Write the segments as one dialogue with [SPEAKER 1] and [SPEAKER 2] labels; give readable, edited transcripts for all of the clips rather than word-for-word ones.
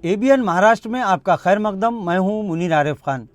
[SPEAKER 1] ABN Maharashtra में आपका खैर मकदम। मैं हूं मुनीर आरिफ खान।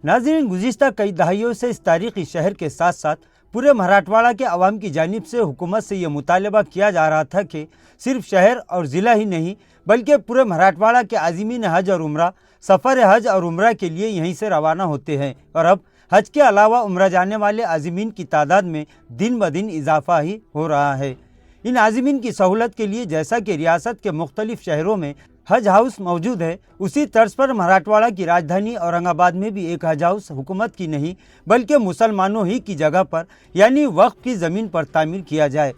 [SPEAKER 1] नाज़रीन, गुज़िश्ता कई दहाइयों से इस तारीख़ी शहर के साथ साथ पूरे मराठवाड़ा के अवाम की जानिब से हुकूमत से ये मुतालबा किया जा रहा था कि सिर्फ शहर और ज़िला ही नहीं बल्कि पूरे मराठवाड़ा के आज़मीन हज और उम्रा सफ़र हज और उम्रा के लिए यहीं से रवाना होते हैं और अब हज के अलावा उम्रा जाने वाले आज़मीन की तादाद में दिन ब दिन इजाफा ही हो रहा है। इन आज़मीन की सहूलत के लिए जैसा कि रियासत के मुख्तलिफ शहरों में हज हाउस मौजूद है, उसी तर्ज पर मराठवाड़ा की राजधानी औरंगाबाद में भी एक हज हाउस हुकूमत की नहीं बल्कि मुसलमानों ही की जगह पर यानी वक्फ की ज़मीन पर तामीर किया जाए।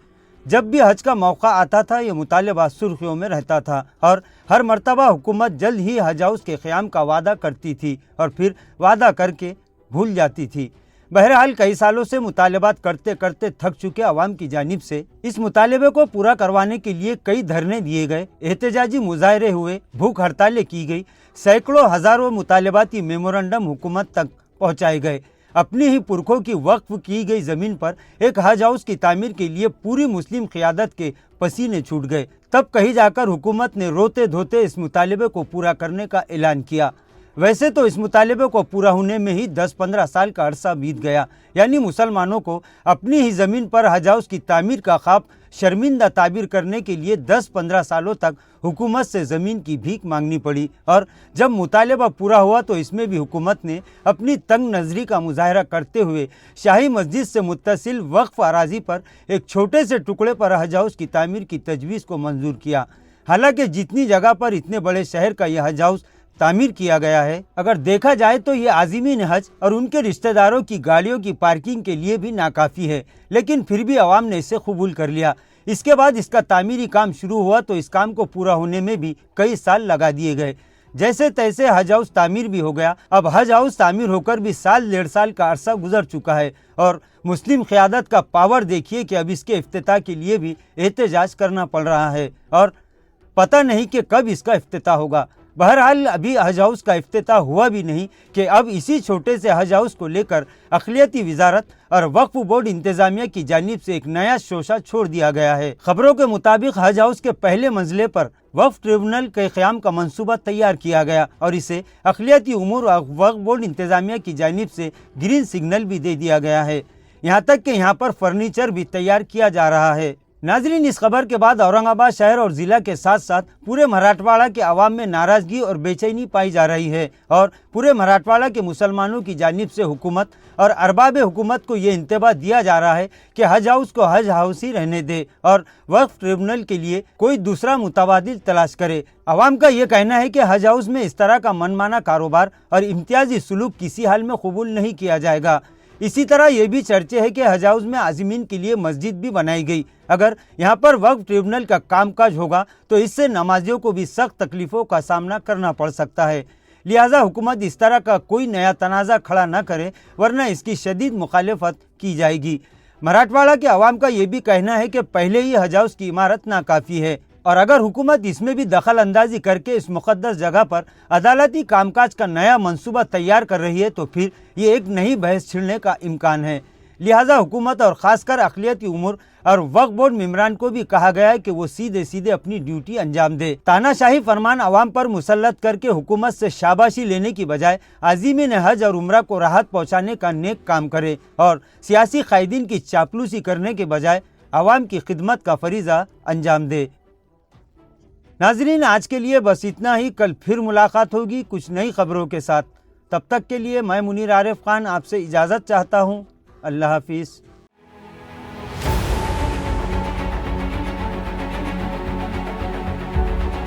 [SPEAKER 1] जब भी हज का मौका आता था ये मुतालबा सुर्खियों में रहता था और हर मरतबा हुकूमत जल्द ही हज हाउस के क़याम का वादा करती थी और फिर वादा करके भूल जाती थी। बहरहाल कई सालों से मुतालबात करते करते थक चुके अवाम की जानिब से इस मुतालबे को पूरा करवाने के लिए कई धरने दिए गए, एहतजाजी मुजाहरे हुए, भूख हड़तालें की गई, सैकड़ों हज़ारों मुतालबाती मेमोरेंडम हुकूमत तक पहुँचाए गए। अपनी ही पुरखों की वक्फ की गई ज़मीन पर एक हज हाउस की तामीर के लिए पूरी मुस्लिम क़ियादत के पसीने छूट गए। तब कहीं जाकर हुकूमत ने रोते धोते इस मुतालबे को पूरा करने का ऐलान किया। वैसे तो इस मुतालबे को पूरा होने में ही 10-15 साल का अरसा बीत गया, यानी मुसलमानों को अपनी ही ज़मीन पर हज हाउस की तामीर का ख्वाब शर्मिंदा ताबीर करने के लिए 10-15 सालों तक हुकूमत से ज़मीन की भीख मांगनी पड़ी। और जब मुतालबा पूरा हुआ तो इसमें भी हुकूमत ने अपनी तंग नज़री का मुजाहरा करते हुए शाही मस्जिद से मुत्तसिल वक्फ अराजी पर एक छोटे से टुकड़े पर हज हाउस की तामीर की तजवीज़ को मंजूर किया। हालांकि जितनी जगह पर इतने बड़े शहर का यह हज हाउस तामीर किया गया है, अगर देखा जाए तो ये आज़मीन हज और उनके रिश्तेदारों की गाड़ियों की पार्किंग के लिए भी नाकाफ़ी है, लेकिन फिर भी अवाम ने इसे कबूल कर लिया। इसके बाद इसका तामीरी काम शुरू हुआ तो इस काम को पूरा होने में भी कई साल लगा दिए गए। जैसे तैसे हज हाउस तामीर भी हो गया। अब हज हाउस तामीर होकर भी साल डेढ़ साल का अरसा गुजर चुका है और मुस्लिम क़ियादत का पावर देखिए कि अब इसके इफ्तिताह के लिए भी एहतजाज करना पड़ रहा है और पता नहीं कि कब इसका इफ्तिताह होगा। बहरहाल अभी हज हाउस का इफ्तिताह हुआ भी नहीं कि अब इसी छोटे से हज हाउस को लेकर अक़लियती वजारत और वक्फ बोर्ड इंतज़ामिया की जानिब से एक नया शोशा छोड़ दिया गया है। खबरों के मुताबिक हज हाउस के पहले मंजिले पर वक्फ ट्रिब्यूनल के क़याम का मंसूबा तैयार किया गया और इसे अक़लियती उमूर और वक्फ बोर्ड इंतज़ामिया की जानिब से ग्रीन सिग्नल भी दे दिया गया है। यहाँ तक कि यहाँ पर फर्नीचर भी तैयार किया जा रहा है। नाज़रीन, इस खबर के बाद औरंगाबाद शहर और ज़िला के साथ साथ पूरे मराठवाड़ा के अवाम में नाराज़गी और बेचैनी पाई जा रही है और पूरे मराठवाड़ा के मुसलमानों की जानिब से हुकूमत और अरबाब हुकूमत को ये इंतबाह दिया जा रहा है कि हज हाउस को हज हाउस ही रहने दे और वक्फ ट्रिब्यूनल के लिए कोई दूसरा मुतबादिल तलाश करे। अवाम का ये कहना है कि हज हाउस में इस तरह का मनमाना कारोबार और इम्तियाजी सलूक किसी हाल में कबूल नहीं किया जाएगा। इसी तरह ये भी चर्चे है कि हज हाउस में आज़मीन के लिए मस्जिद भी बनाई गई। अगर यहाँ पर वक्फ ट्रिब्यूनल का कामकाज होगा तो इससे नमाजियों को भी सख्त तकलीफ़ों का सामना करना पड़ सकता है। लिहाजा हुकूमत इस तरह का कोई नया तनाज़ा खड़ा न करे वरना इसकी शदीद मुखालिफत की जाएगी। मराठवाड़ा के अवाम का ये भी कहना है कि पहले ही हज हाउस की इमारत नाकाफ़ी है और अगर हुकूमत इसमें भी दखल अंदाजी करके इस मुक़द्दस जगह पर अदालती कामकाज का नया मंसूबा तैयार कर रही है तो फिर ये एक नई बहस छिड़ने का इम्कान है। लिहाजा हुकूमत और ख़ासकर अक़लियती उमूर और वक्फ बोर्ड मेम्बरान को भी कहा गया है कि वो सीधे सीधे अपनी ड्यूटी अंजाम दे। तानाशाही फरमान अवाम पर मुसल्लत करके हुकूमत से शाबाशी लेने की बजाय आज़मीन हज और उम्रा को राहत पहुँचाने का नेक काम करे और सियासी कायदीन की चापलूसी करने के बजाय अवाम की खिदमत का फरीज़ा अंजाम दे। नाज़रीन, आज के लिए बस इतना ही। कल फिर मुलाकात होगी कुछ नई खबरों के साथ। तब तक के लिए मैं मुनीर आरिफ खान आपसे इजाज़त चाहता हूँ। अल्लाह हाफिज़।